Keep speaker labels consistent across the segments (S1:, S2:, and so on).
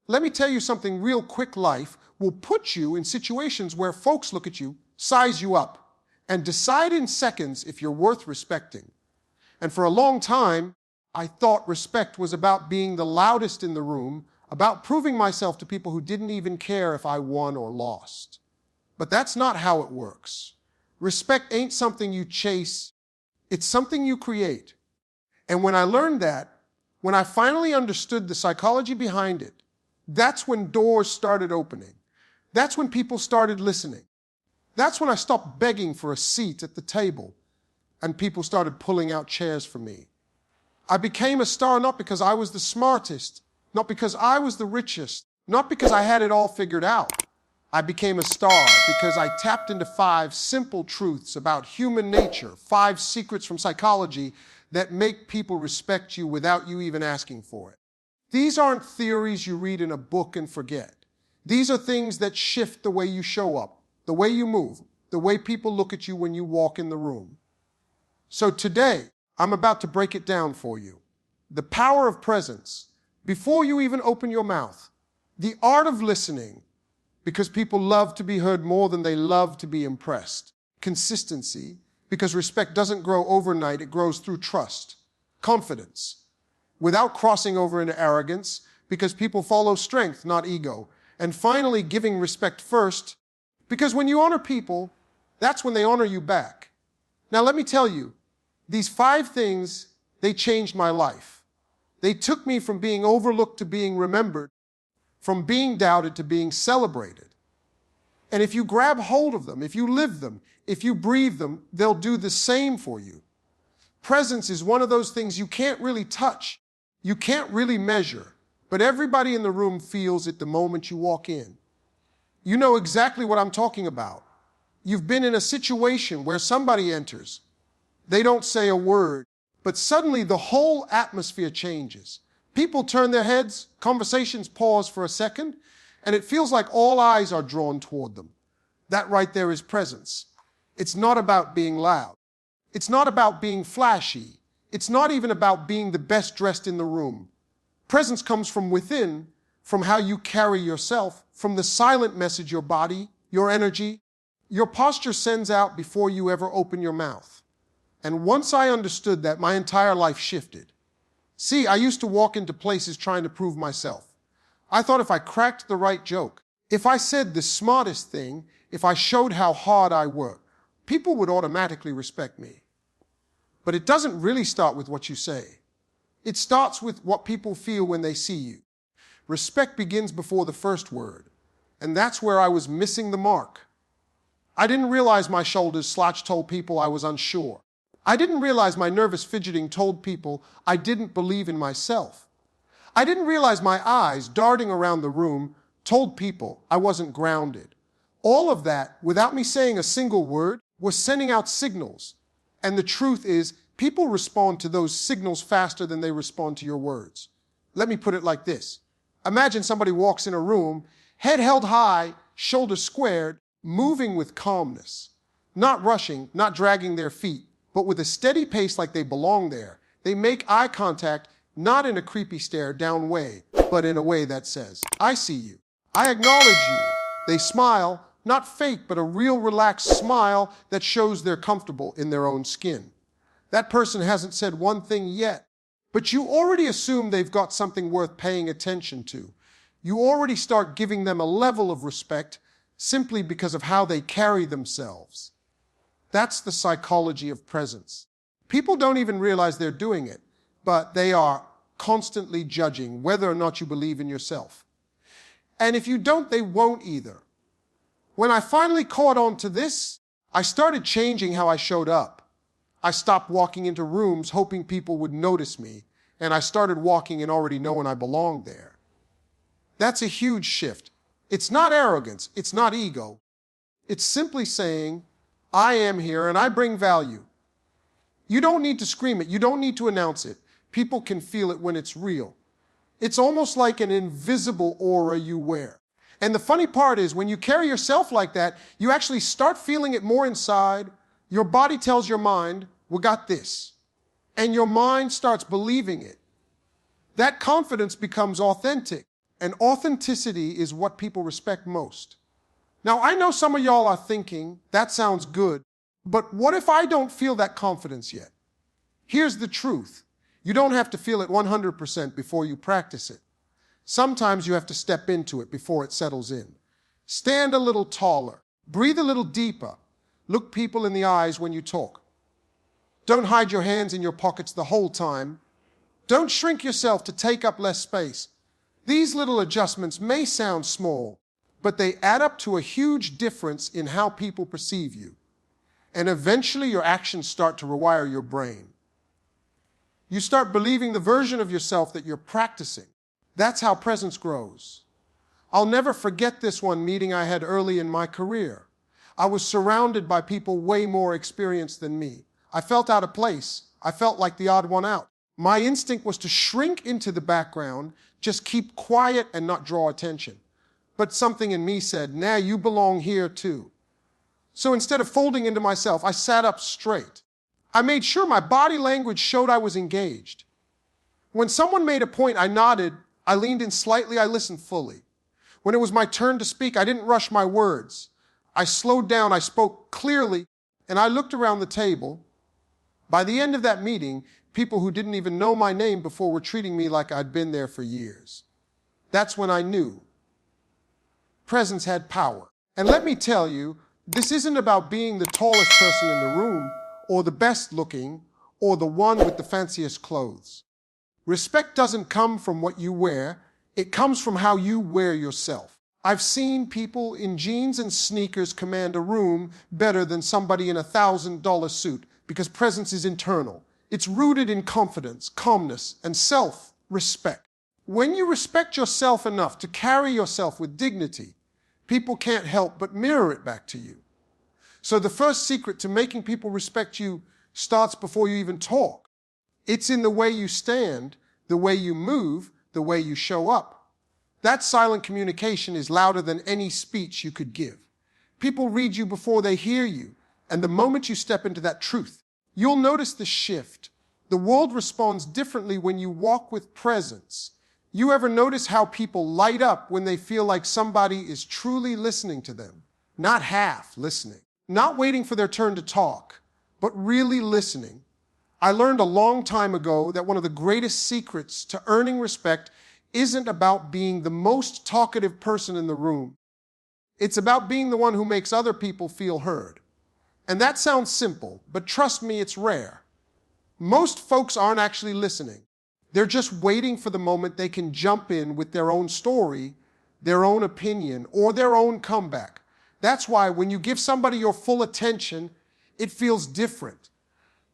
S1: Let me tell you something real quick. Life will put you in situations where folks look at you, size you up, and decide in seconds if you're worth respecting. And for a long time, I thought respect was about being the loudest in the room, about proving myself to people who didn't even care if I won or lost. But that's not how it works. Respect ain't something you chase, it's something you create. And when I learned that, when I finally understood the psychology behind it, that's when doors started opening. That's when people started listening. That's when I stopped begging for a seat at the table and people started pulling out chairs for me. I became a star not because I was the smartest, not because I was the richest, not because I had it all figured out. I became a star because I tapped into 5 simple truths about human nature, 5 secrets from psychology that make people respect you without you even asking for it. These aren't theories you read in a book and forget. These are things that shift the way you show up, the way you move, the way people look at you when you walk in the room. So today, I'm about to break it down for you. The power of presence, before you even open your mouth. The art of listening, because people love to be heard more than they love to be impressed. Consistency, because respect doesn't grow overnight, it grows through trust. Confidence, without crossing over into arrogance, because people follow strength, not ego. And finally, giving respect first, because when you honor people, that's when they honor you back. Now let me tell you, these 5 things, they changed my life. They took me from being overlooked to being remembered, from being doubted to being celebrated. And if you grab hold of them, if you live them, if you breathe them, they'll do the same for you. Presence is one of those things you can't really touch, you can't really measure, but everybody in the room feels it the moment you walk in. You know exactly what I'm talking about. You've been in a situation where somebody enters, they don't say a word, but suddenly the whole atmosphere changes. People turn their heads, conversations pause for a second, and it feels like all eyes are drawn toward them. That right there is presence. It's not about being loud. It's not about being flashy. It's not even about being the best dressed in the room. Presence comes from within, from how you carry yourself, from the silent message your body, your energy, your posture sends out before you ever open your mouth. And once I understood that, my entire life shifted. See, I used to walk into places trying to prove myself. I thought if I cracked the right joke, if I said the smartest thing, if I showed how hard I worked, people would automatically respect me. But it doesn't really start with what you say. It starts with what people feel when they see you. Respect begins before the first word, and that's where I was missing the mark. I didn't realize my shoulders slouched told people I was unsure. I didn't realize my nervous fidgeting told people I didn't believe in myself. I didn't realize my eyes darting around the room told people I wasn't grounded. All of that, without me saying a single word, was sending out signals. And the truth is, people respond to those signals faster than they respond to your words. Let me put it like this. Imagine somebody walks in a room, head held high, shoulders squared, moving with calmness, not rushing, not dragging their feet, but with a steady pace like they belong there. They make eye contact, not in a creepy stare down way, but in a way that says, I see you. I acknowledge you. They smile, not fake, but a real relaxed smile that shows they're comfortable in their own skin. That person hasn't said one thing yet, but you already assume they've got something worth paying attention to. You already start giving them a level of respect simply because of how they carry themselves. That's the psychology of presence. People don't even realize they're doing it, but they are constantly judging whether or not you believe in yourself. And if you don't, they won't either. When I finally caught on to this, I started changing how I showed up. I stopped walking into rooms hoping people would notice me, and I started walking in already knowing I belonged there. That's a huge shift. It's not arrogance, it's not ego. It's simply saying, I am here and I bring value. You don't need to scream it, you don't need to announce it. People can feel it when it's real. It's almost like an invisible aura you wear. And the funny part is, when you carry yourself like that, you actually start feeling it more inside. Your body tells your mind, we got this. And your mind starts believing it. That confidence becomes authentic. And authenticity is what people respect most. Now, I know some of y'all are thinking, that sounds good, but what if I don't feel that confidence yet? Here's the truth. You don't have to feel it 100% before you practice it. Sometimes you have to step into it before it settles in. Stand a little taller. Breathe a little deeper. Look people in the eyes when you talk. Don't hide your hands in your pockets the whole time. Don't shrink yourself to take up less space. These little adjustments may sound small, but they add up to a huge difference in how people perceive you. And eventually your actions start to rewire your brain. You start believing the version of yourself that you're practicing. That's how presence grows. I'll never forget this one meeting I had early in my career. I was surrounded by people way more experienced than me. I felt out of place. I felt like the odd one out. My instinct was to shrink into the background, just keep quiet and not draw attention. But something in me said, nah, you belong here too. So instead of folding into myself, I sat up straight. I made sure my body language showed I was engaged. When someone made a point, I nodded, I leaned in slightly, I listened fully. When it was my turn to speak, I didn't rush my words. I slowed down, I spoke clearly, and I looked around the table. By the end of that meeting, people who didn't even know my name before were treating me like I'd been there for years. That's when I knew presence had power. And let me tell you, this isn't about being the tallest person in the room, or the best looking, or the one with the fanciest clothes. Respect doesn't come from what you wear, it comes from how you wear yourself. I've seen people in jeans and sneakers command a room better than somebody in a $1,000 suit because presence is internal. It's rooted in confidence, calmness, and self-respect. When you respect yourself enough to carry yourself with dignity, people can't help but mirror it back to you. So the first secret to making people respect you starts before you even talk. It's in the way you stand, the way you move, the way you show up. That silent communication is louder than any speech you could give. People read you before they hear you, and the moment you step into that truth, you'll notice the shift. The world responds differently when you walk with presence. You ever notice how people light up when they feel like somebody is truly listening to them? Not half listening. Not waiting for their turn to talk, but really listening. I learned a long time ago that one of the greatest secrets to earning respect isn't about being the most talkative person in the room. It's about being the one who makes other people feel heard. And that sounds simple, but trust me, it's rare. Most folks aren't actually listening. They're just waiting for the moment they can jump in with their own story, their own opinion, or their own comeback. That's why when you give somebody your full attention, it feels different.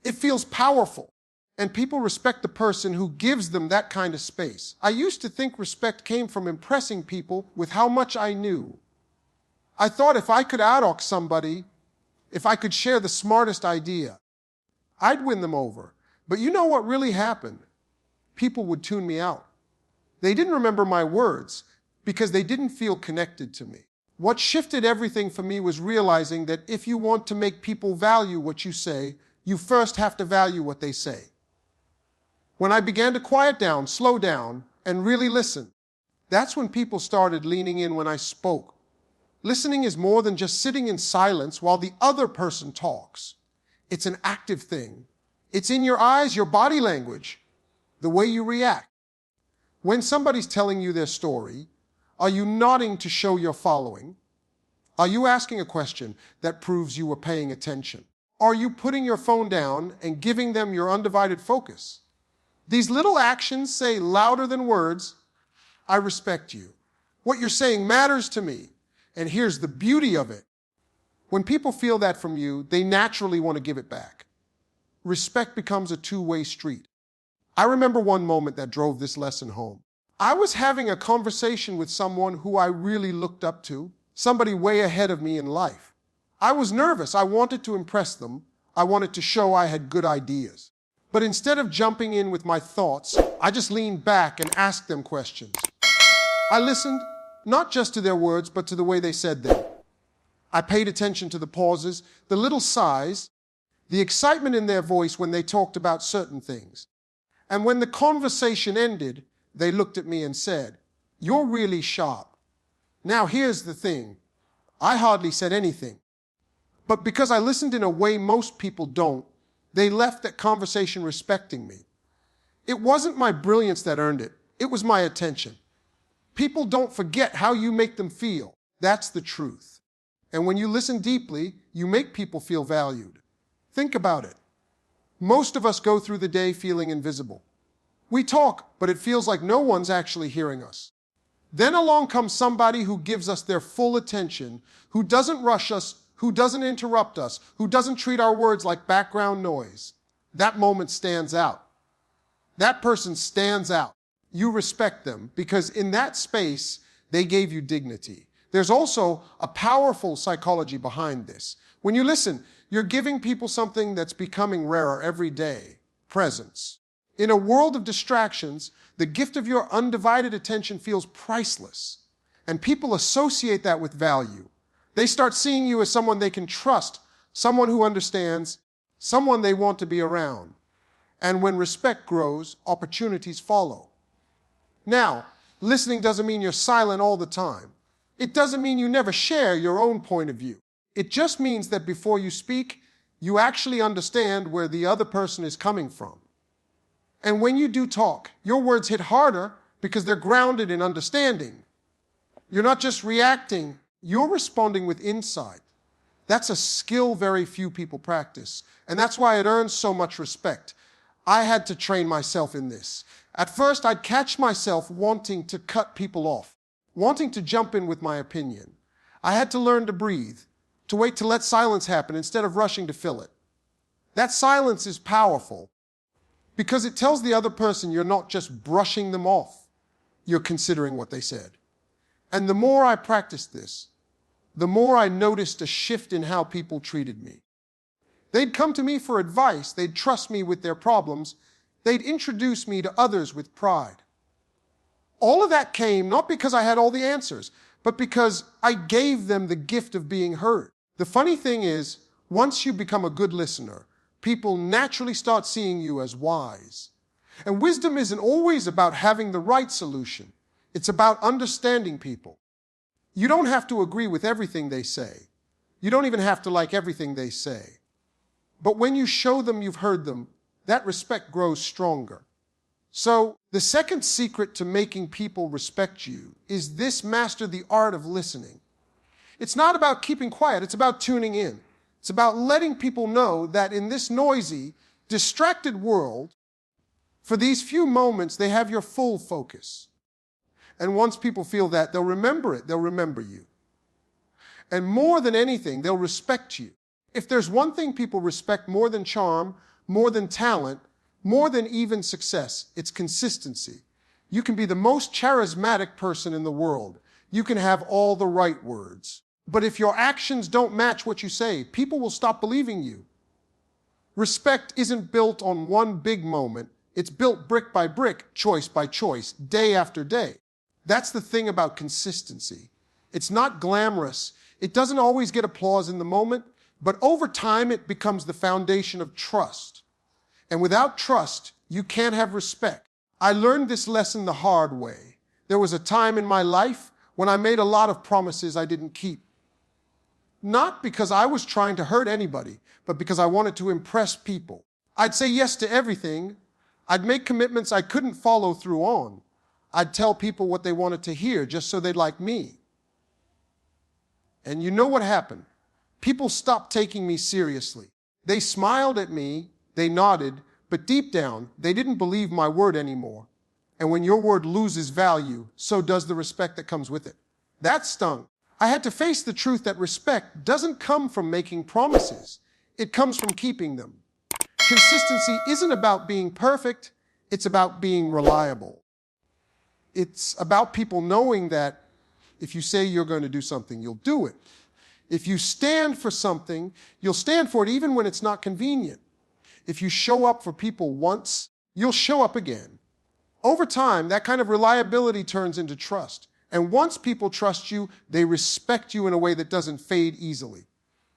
S1: It feels powerful. And people respect the person who gives them that kind of space. I used to think respect came from impressing people with how much I knew. I thought if I could out-talk somebody, if I could share the smartest idea, I'd win them over. But you know what really happened? People would tune me out. They didn't remember my words because they didn't feel connected to me. What shifted everything for me was realizing that if you want to make people value what you say, you first have to value what they say. When I began to quiet down, slow down, and really listen, that's when people started leaning in when I spoke. Listening is more than just sitting in silence while the other person talks. It's an active thing. It's in your eyes, your body language, the way you react. When somebody's telling you their story, are you nodding to show you're following? Are you asking a question that proves you were paying attention? Are you putting your phone down and giving them your undivided focus? These little actions say louder than words, I respect you. What you're saying matters to me. And here's the beauty of it. When people feel that from you, they naturally want to give it back. Respect becomes a two-way street. I remember one moment that drove this lesson home. I was having a conversation with someone who I really looked up to, somebody way ahead of me in life. I was nervous. I wanted to impress them. I wanted to show I had good ideas. But instead of jumping in with my thoughts, I just leaned back and asked them questions. I listened, not just to their words, but to the way they said them. I paid attention to the pauses, the little sighs, the excitement in their voice when they talked about certain things. And when the conversation ended, they looked at me and said, You're really sharp. Now here's the thing. I hardly said anything. But because I listened in a way most people don't, they left that conversation respecting me. It wasn't my brilliance that earned it. It was my attention. People don't forget how you make them feel. That's the truth. And when you listen deeply, you make people feel valued. Think about it. Most of us go through the day feeling invisible. We talk, but it feels like no one's actually hearing us. Then along comes somebody who gives us their full attention, who doesn't rush us, who doesn't interrupt us, who doesn't treat our words like background noise. That moment stands out. That person stands out. You respect them because in that space, they gave you dignity. There's also a powerful psychology behind this. When you listen, you're giving people something that's becoming rarer every day: presence. In a world of distractions, the gift of your undivided attention feels priceless, and people associate that with value. They start seeing you as someone they can trust, someone who understands, someone they want to be around. And when respect grows, opportunities follow. Now, listening doesn't mean you're silent all the time. It doesn't mean you never share your own point of view. It just means that before you speak, you actually understand where the other person is coming from. And when you do talk, your words hit harder because they're grounded in understanding. You're not just reacting, you're responding with insight. That's a skill very few people practice, and that's why it earns so much respect. I had to train myself in this. At first, I'd catch myself wanting to cut people off, wanting to jump in with my opinion. I had to learn to breathe, to wait to let silence happen instead of rushing to fill it. That silence is powerful because it tells the other person you're not just brushing them off, you're considering what they said. And the more I practiced this, the more I noticed a shift in how people treated me. They'd come to me for advice, they'd trust me with their problems, they'd introduce me to others with pride. All of that came not because I had all the answers, but because I gave them the gift of being heard. The funny thing is, once you become a good listener, people naturally start seeing you as wise. And wisdom isn't always about having the right solution. It's about understanding people. You don't have to agree with everything they say. You don't even have to like everything they say. But when you show them you've heard them, that respect grows stronger. So the second secret to making people respect you is this: master the art of listening. It's not about keeping quiet, it's about tuning in. It's about letting people know that in this noisy, distracted world, for these few moments, they have your full focus. And once people feel that, they'll remember it, they'll remember you. And more than anything, they'll respect you. If there's one thing people respect more than charm, more than talent, more than even success, it's consistency. You can be the most charismatic person in the world. You can have all the right words. But if your actions don't match what you say, people will stop believing you. Respect isn't built on one big moment. It's built brick by brick, choice by choice, day after day. That's the thing about consistency. It's not glamorous. It doesn't always get applause in the moment, but over time it becomes the foundation of trust. And without trust, you can't have respect. I learned this lesson the hard way. There was a time in my life when I made a lot of promises I didn't keep. Not because I was trying to hurt anybody, but because I wanted to impress people. I'd say yes to everything. I'd make commitments I couldn't follow through on. I'd tell people what they wanted to hear just so they'd like me. And you know what happened? People stopped taking me seriously. They smiled at me, they nodded, but deep down, they didn't believe my word anymore. And when your word loses value, so does the respect that comes with it. That stung. I had to face the truth that respect doesn't come from making promises. It comes from keeping them. Consistency isn't about being perfect. It's about being reliable. It's about people knowing that if you say you're going to do something, you'll do it. If you stand for something, you'll stand for it even when it's not convenient. If you show up for people once, you'll show up again. Over time, that kind of reliability turns into trust. And once people trust you, they respect you in a way that doesn't fade easily.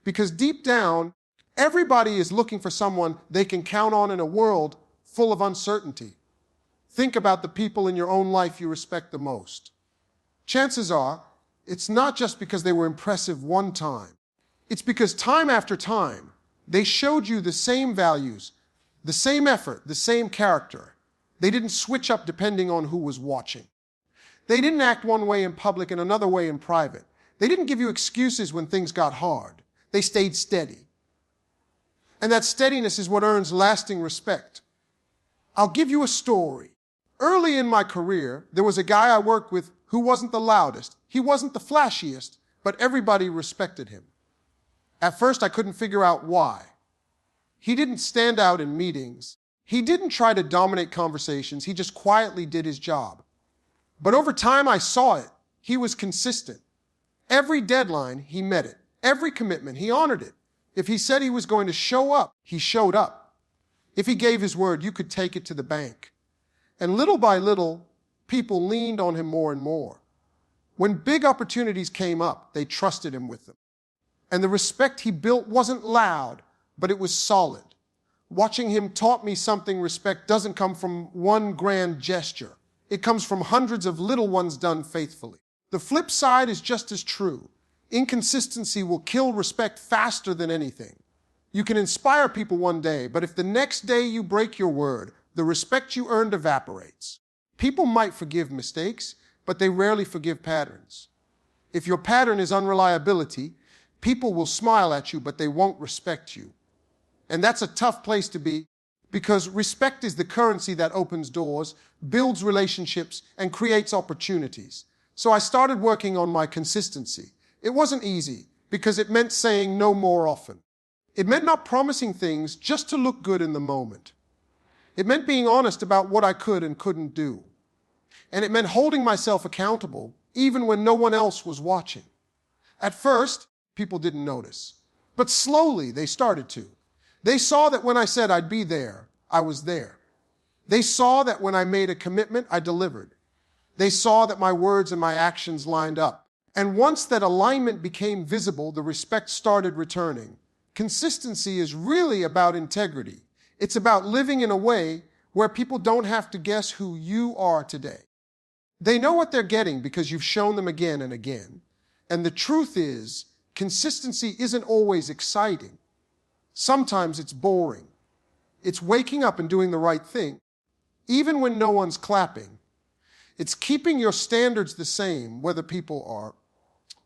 S1: Because deep down, everybody is looking for someone they can count on in a world full of uncertainty. Think about the people in your own life you respect the most. chances are it's not just because they were impressive one time. It's because time after time, they showed you the same values, the same effort, the same character. They didn't switch up depending on who was watching. They didn't act one way in public and another way in private. They didn't give you excuses when things got hard. They stayed steady. And that steadiness is what earns lasting respect. I'll give you a story. Early in my career, there was a guy I worked with who wasn't the loudest. He wasn't the flashiest, but everybody respected him. At first, I couldn't figure out why. He didn't stand out in meetings. He didn't try to dominate conversations. He just quietly did his job. But over time, I saw it. He was consistent. Every deadline, he met it. Every commitment, he honored it. If he said he was going to show up, he showed up. If he gave his word, you could take it to the bank. And little by little, people leaned on him more and more. When big opportunities came up, they trusted him with them. And the respect he built wasn't loud, but it was solid. Watching him taught me something. Respect doesn't come from one grand gesture. It comes from hundreds of little ones done faithfully. The flip side is just as true. Inconsistency will kill respect faster than anything. You can inspire people one day, but if the next day you break your word, the respect you earned evaporates. People might forgive mistakes, but they rarely forgive patterns. If your pattern is unreliability, people will smile at you, but they won't respect you. And that's a tough place to be, because respect is the currency that opens doors, builds relationships, and creates opportunities. So I started working on my consistency. It wasn't easy, because it meant saying no more often. It meant not promising things just to look good in the moment. It meant being honest about what I could and couldn't do. And it meant holding myself accountable, even when no one else was watching. At first, people didn't notice. But slowly, they started to. They saw that when I said I'd be there, I was there. They saw that when I made a commitment, I delivered. They saw that my words and my actions lined up. And once that alignment became visible, the respect started returning. Consistency is really about integrity. It's about living in a way where people don't have to guess who you are today. They know what they're getting because you've shown them again and again. And the truth is, consistency isn't always exciting. Sometimes it's boring. It's waking up and doing the right thing, even when no one's clapping. It's keeping your standards the same, whether people are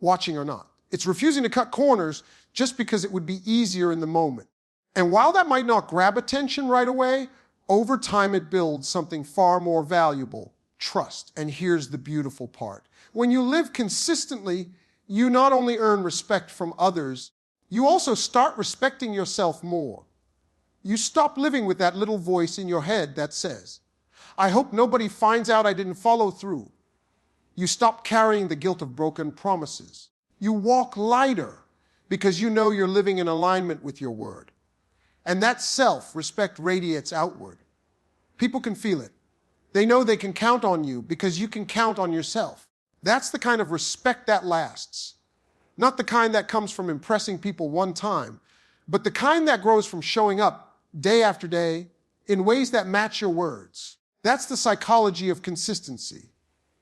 S1: watching or not. It's refusing to cut corners just because it would be easier in the moment. And while that might not grab attention right away, over time it builds something far more valuable: trust. And here's the beautiful part. When you live consistently, you not only earn respect from others, you also start respecting yourself more. You stop living with that little voice in your head that says, "I hope nobody finds out I didn't follow through." You stop carrying the guilt of broken promises. You walk lighter because you know you're living in alignment with your word. And that self-respect radiates outward. People can feel it. They know they can count on you because you can count on yourself. That's the kind of respect that lasts. Not the kind that comes from impressing people one time, but the kind that grows from showing up day after day in ways that match your words. That's the psychology of consistency.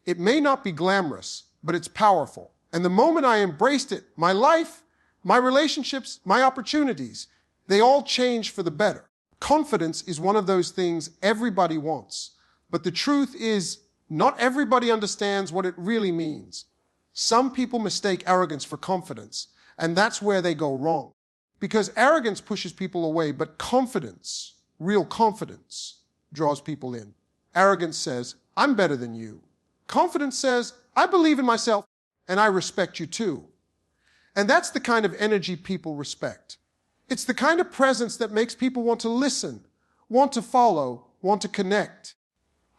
S1: It may not be glamorous, but it's powerful. And the moment I embraced it, my life, my relationships, my opportunities, they all changed for the better. Confidence is one of those things everybody wants. But the truth is, not everybody understands what it really means. Some people mistake arrogance for confidence, and that's where they go wrong. Because arrogance pushes people away, but confidence, real confidence, draws people in. Arrogance says, "I'm better than you." Confidence says, "I believe in myself, and I respect you too." And that's the kind of energy people respect. It's the kind of presence that makes people want to listen, want to follow, want to connect.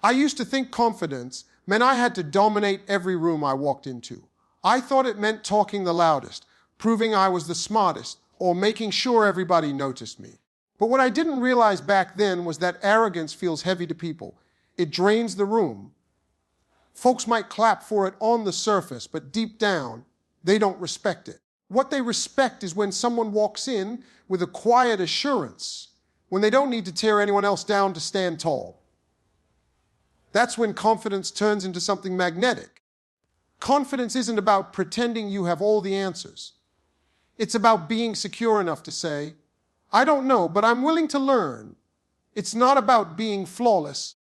S1: I used to think confidence meant I had to dominate every room I walked into. I thought it meant talking the loudest, proving I was the smartest, or making sure everybody noticed me. But what I didn't realize back then was that arrogance feels heavy to people. It drains the room. Folks might clap for it on the surface, but deep down, they don't respect it. What they respect is when someone walks in with a quiet assurance, when they don't need to tear anyone else down to stand tall. That's when confidence turns into something magnetic. Confidence isn't about pretending you have all the answers. It's about being secure enough to say, I don't know, but I'm willing to learn. It's not about being flawless.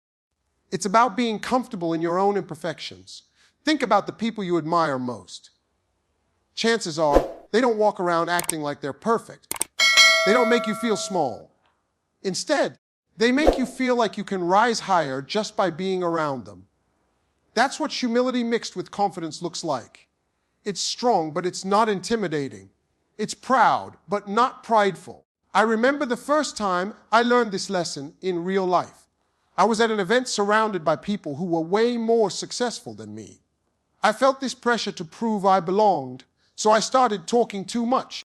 S1: It's about being comfortable in your own imperfections. Think about the people you admire most. Chances are, they don't walk around acting like they're perfect. They don't make you feel small. Instead, they make you feel like you can rise higher just by being around them. That's what humility mixed with confidence looks like. It's strong, but it's not intimidating. It's proud, but not prideful. I remember the first time I learned this lesson in real life. I was at an event surrounded by people who were way more successful than me. I felt this pressure to prove I belonged, so I started talking too much.